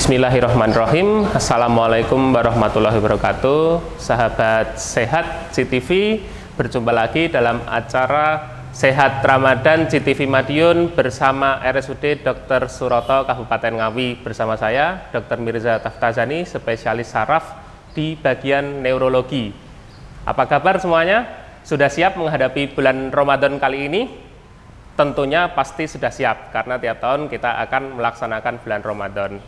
Bismillahirrahmanirrahim. Assalamualaikum warahmatullahi wabarakatuh. Sahabat Sehat CTV, berjumpa lagi dalam acara Sehat Ramadan CTV Madiun bersama RSUD Dr. Suroto Kabupaten Ngawi, bersama saya Dr. Mirza Taftazani, spesialis saraf di bagian neurologi. Apa kabar semuanya? Sudah siap menghadapi bulan Ramadan kali ini? Tentunya pasti sudah siap, karena tiap tahun kita akan melaksanakan bulan Ramadan.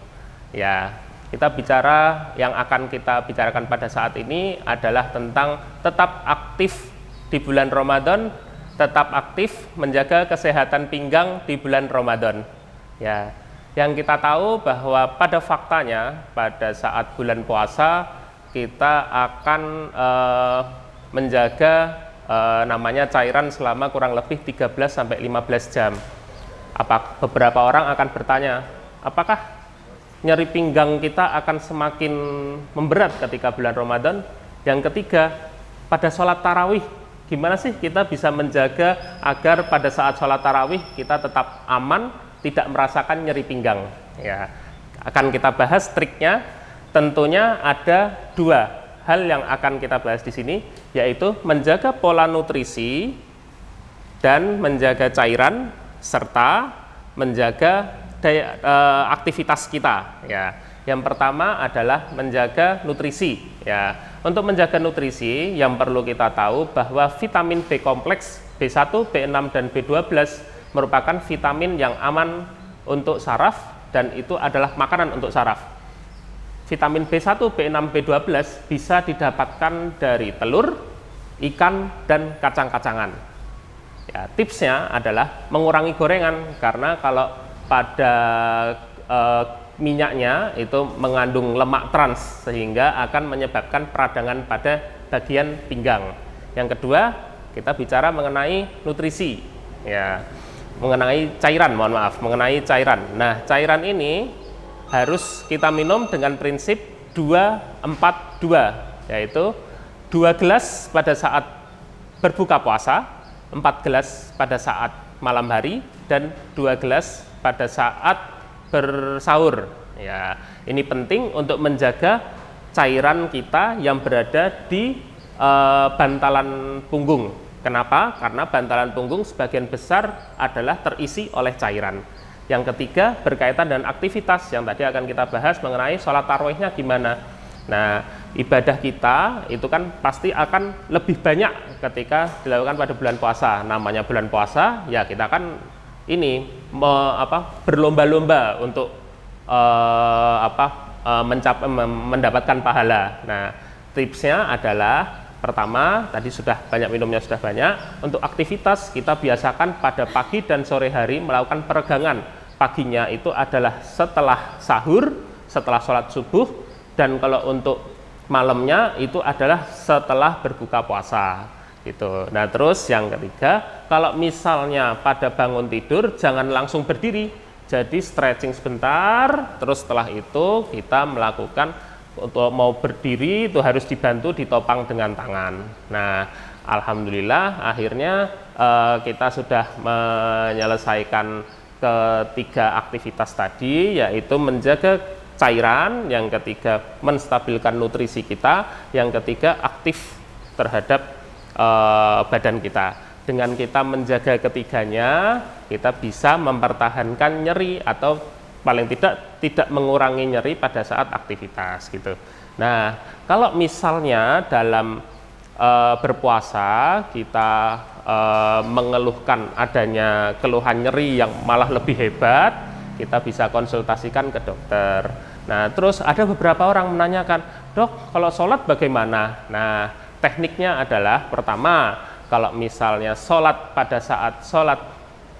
Ya, kita bicara yang akan kita bicarakan pada saat ini adalah tentang tetap aktif di bulan Ramadan, tetap aktif menjaga kesehatan pinggang di bulan Ramadan. Ya, yang kita tahu bahwa pada faktanya pada saat bulan puasa kita akan menjaga namanya cairan selama kurang lebih 13-15 jam. Beberapa orang akan bertanya, apakah nyeri pinggang kita akan semakin memberat ketika bulan Ramadan? Yang ketiga, pada sholat tarawih, gimana sih kita bisa menjaga agar pada saat sholat tarawih kita tetap aman, tidak merasakan nyeri pinggang? Ya, akan kita bahas triknya. Tentunya ada dua hal yang akan kita bahas di sini, yaitu menjaga pola nutrisi dan menjaga cairan, serta menjaga aktivitas kita. Ya, yang pertama adalah menjaga nutrisi. Ya, untuk menjaga nutrisi yang perlu kita tahu bahwa vitamin B kompleks B1, B6 dan B12 merupakan vitamin yang aman untuk saraf dan itu adalah makanan untuk saraf. Vitamin B1, B6, B12 bisa didapatkan dari telur, ikan dan kacang-kacangan. Ya, tipsnya adalah mengurangi gorengan, karena kalau pada minyaknya itu mengandung lemak trans sehingga akan menyebabkan peradangan pada bagian pinggang. Yang kedua, kita bicara mengenai nutrisi, ya, mengenai cairan, mengenai cairan. Nah, cairan ini harus kita minum dengan prinsip 2-4-2, yaitu 2 gelas pada saat berbuka puasa, 4 gelas pada saat malam hari, dan 2 gelas pada saat bersahur. Ya, ini penting untuk menjaga cairan kita yang berada di bantalan punggung. Kenapa? Karena bantalan punggung sebagian besar adalah terisi oleh cairan. Yang ketiga berkaitan dengan aktivitas yang tadi akan kita bahas mengenai sholat tarawihnya gimana. Nah, ibadah kita itu kan pasti akan lebih banyak ketika dilakukan pada bulan puasa. Namanya bulan puasa, ya kita kan ini berlomba-lomba untuk mendapatkan pahala. Nah, tipsnya adalah pertama, tadi sudah banyak minumnya, sudah banyak. Untuk aktivitas kita biasakan pada pagi dan sore hari melakukan peregangan. Paginya itu adalah setelah sahur, setelah sholat subuh, dan kalau untuk malamnya itu adalah setelah berbuka puasa. Gitu. Nah, terus yang ketiga, kalau misalnya pada bangun tidur jangan langsung berdiri, jadi stretching sebentar, terus setelah itu kita melakukan untuk mau berdiri itu harus dibantu ditopang dengan tangan. Nah, alhamdulillah akhirnya kita sudah menyelesaikan ketiga aktivitas tadi, yaitu menjaga cairan, yang ketiga menstabilkan nutrisi kita, yang ketiga aktif terhadap badan kita. Dengan kita menjaga ketiganya, kita bisa mempertahankan nyeri atau paling tidak mengurangi nyeri pada saat aktivitas gitu. Nah, kalau misalnya dalam berpuasa kita mengeluhkan adanya keluhan nyeri yang malah lebih hebat, kita bisa konsultasikan ke dokter. Nah, terus ada beberapa orang menanyakan, dok, kalau sholat bagaimana? Nah, tekniknya adalah pertama, kalau misalnya sholat pada saat sholat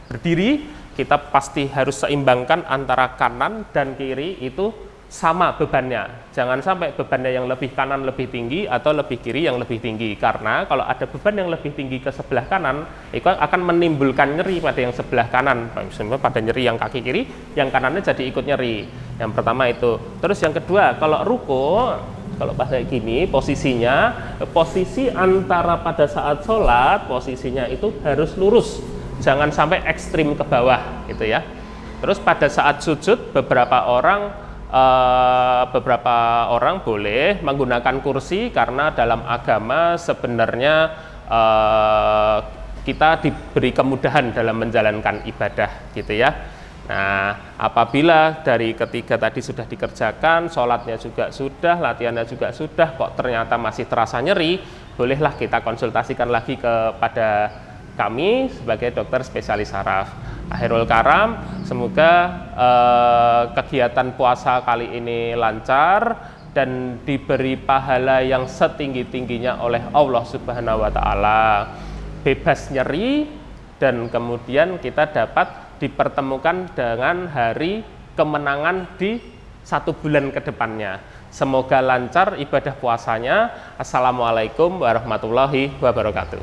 berdiri, kita pasti harus seimbangkan antara kanan dan kiri itu sama bebannya. Jangan sampai bebannya yang lebih kanan lebih tinggi atau lebih kiri yang lebih tinggi, karena kalau ada beban yang lebih tinggi ke sebelah kanan itu akan menimbulkan nyeri pada yang sebelah kanan. Misalnya pada nyeri yang kaki kiri, yang kanannya jadi ikut nyeri. Yang pertama itu. Terus yang kedua, kalau ruku, kalau pas kayak gini posisinya, posisi antara pada saat sholat posisinya itu harus lurus, jangan sampai ekstrim ke bawah gitu ya. Terus pada saat sujud beberapa orang beberapa orang boleh menggunakan kursi karena dalam agama sebenarnya kita diberi kemudahan dalam menjalankan ibadah gitu ya. Nah, apabila dari ketiga tadi sudah dikerjakan, sholatnya juga sudah, latihannya juga sudah, kok ternyata masih terasa nyeri, bolehlah kita konsultasikan lagi kepada kami sebagai dokter spesialis saraf. Akhirul karam, semoga kegiatan puasa kali ini lancar dan diberi pahala yang setinggi-tingginya oleh Allah Subhanahu wa Ta'ala, bebas nyeri, dan kemudian kita dapat dipertemukan dengan hari kemenangan di 1 bulan ke depannya. Semoga lancar ibadah puasanya. Assalamualaikum warahmatullahi wabarakatuh.